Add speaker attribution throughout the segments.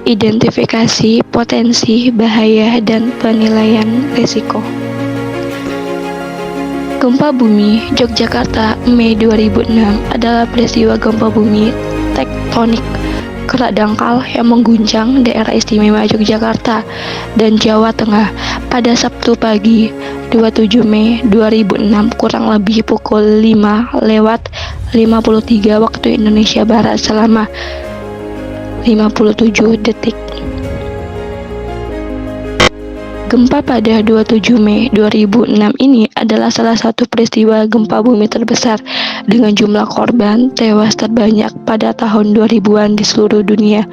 Speaker 1: identifikasi potensi bahaya dan penilaian risiko. Gempa bumi Yogyakarta Mei 2006 adalah peristiwa gempa bumi tektonik kerak dangkal yang mengguncang daerah istimewa Yogyakarta dan Jawa Tengah pada Sabtu pagi 27 Mei 2006 kurang lebih pukul 5:53 waktu Indonesia Barat selama 57 detik. Gempa pada 27 Mei 2006 ini adalah salah satu peristiwa gempa bumi terbesar dengan jumlah korban tewas terbanyak pada tahun 2000-an di seluruh dunia.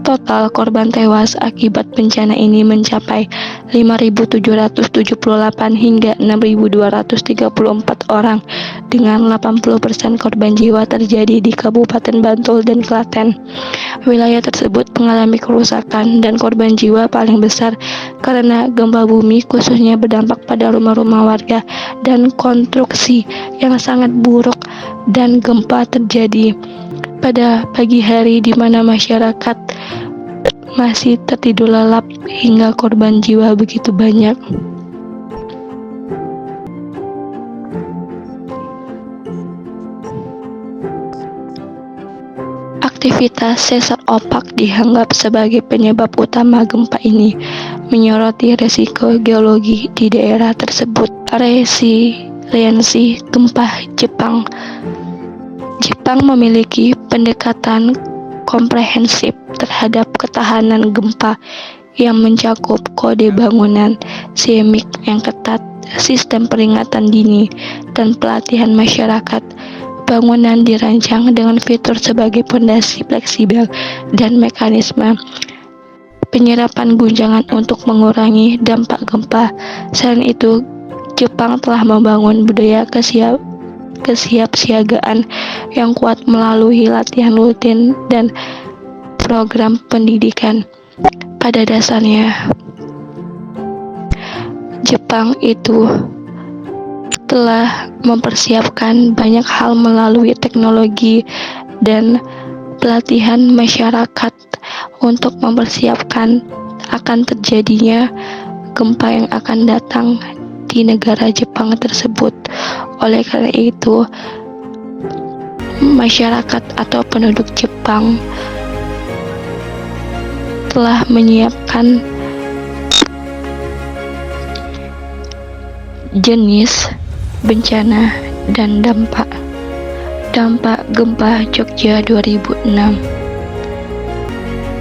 Speaker 1: Total korban tewas akibat bencana ini mencapai 5.778 hingga 6.234 orang, dengan 80% korban jiwa terjadi di Kabupaten Bantul dan Klaten. Wilayah tersebut mengalami kerusakan dan korban jiwa paling besar karena gempa bumi khususnya berdampak pada rumah-rumah warga dan konstruksi yang sangat buruk, dan gempa terjadi pada pagi hari di mana masyarakat masih tertidur lelap hingga korban jiwa begitu banyak. Aktivitas sesar opak dianggap sebagai penyebab utama gempa ini, menyoroti resiko geologi di daerah tersebut. Resiliensi gempa Jepang. Jepang memiliki pendekatan komprehensif terhadap ketahanan gempa yang mencakup kode bangunan seismik yang ketat, sistem peringatan dini, dan pelatihan masyarakat. Bangunan dirancang dengan fitur sebagai fondasi fleksibel dan mekanisme penyerapan guncangan untuk mengurangi dampak gempa. Selain itu, Jepang telah membangun budaya kesiapsiagaan yang kuat melalui latihan rutin dan program pendidikan. Pada dasarnya, Jepang itu telah mempersiapkan banyak hal melalui teknologi dan pelatihan masyarakat untuk mempersiapkan akan terjadinya gempa yang akan datang di negara Jepang tersebut. Oleh karena itu, masyarakat atau penduduk Jepang telah menyiapkan jenis bencana dan dampak gempa Jogja 2006.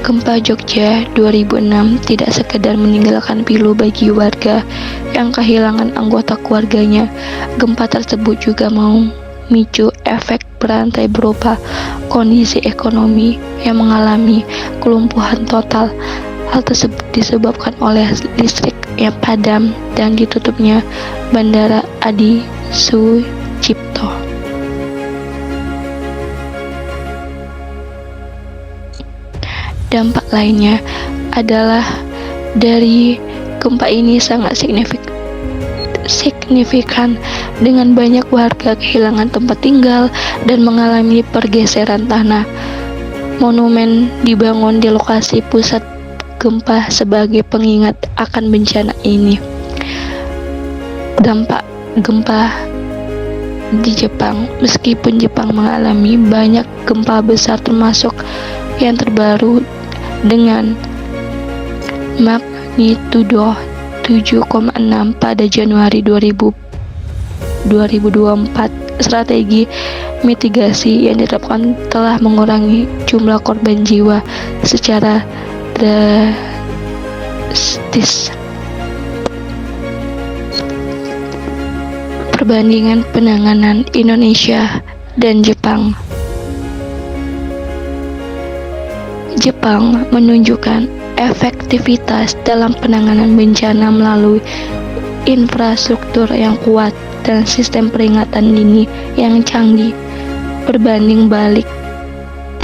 Speaker 1: Gempa Jogja 2006 tidak sekedar meninggalkan pilu bagi warga yang kehilangan anggota keluarganya. Gempa tersebut juga memicu efek berantai berupa kondisi ekonomi yang mengalami kelumpuhan total. Hal tersebut disebabkan oleh listrik yang padam dan ditutupnya Bandara Adi Sucipto. Dampak lainnya adalah dari gempa ini sangat signifikan dengan banyak warga kehilangan tempat tinggal dan mengalami pergeseran tanah. Monumen dibangun di lokasi pusat gempa sebagai pengingat akan bencana ini. Dampak gempa di Jepang. Meskipun Jepang mengalami banyak gempa besar termasuk yang terbaru dengan magnitudo 7,6 pada Januari 2024, strategi mitigasi yang diterapkan telah mengurangi jumlah korban jiwa secara drastis. Perbandingan penanganan Indonesia dan Jepang. Jepang menunjukkan efektivitas dalam penanganan bencana melalui infrastruktur yang kuat dan sistem peringatan dini yang canggih, berbanding balik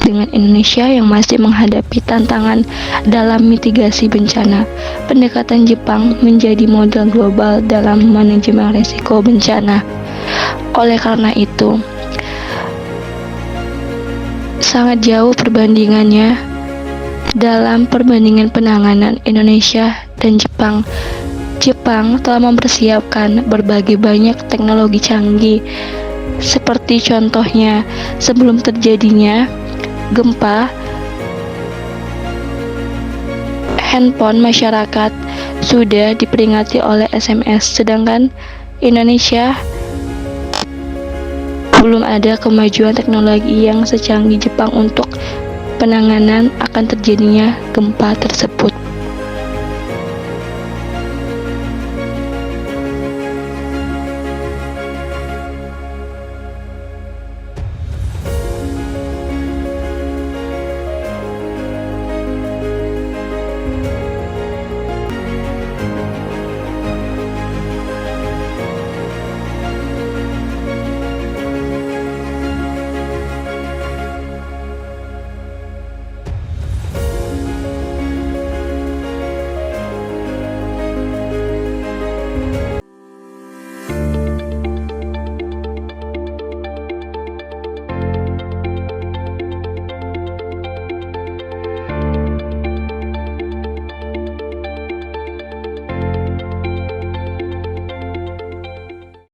Speaker 1: dengan Indonesia yang masih menghadapi tantangan dalam mitigasi bencana. Pendekatan Jepang menjadi model global dalam manajemen risiko bencana. Oleh karena itu, sangat jauh perbandingannya Dalam perbandingan penanganan Indonesia dan Jepang, Jepang telah mempersiapkan berbagai banyak teknologi canggih, seperti contohnya sebelum terjadinya gempa, handphone masyarakat sudah diperingati oleh SMS, sedangkan Indonesia belum ada kemajuan teknologi yang secanggih Jepang untuk penanganan akan terjadinya gempa tersebut.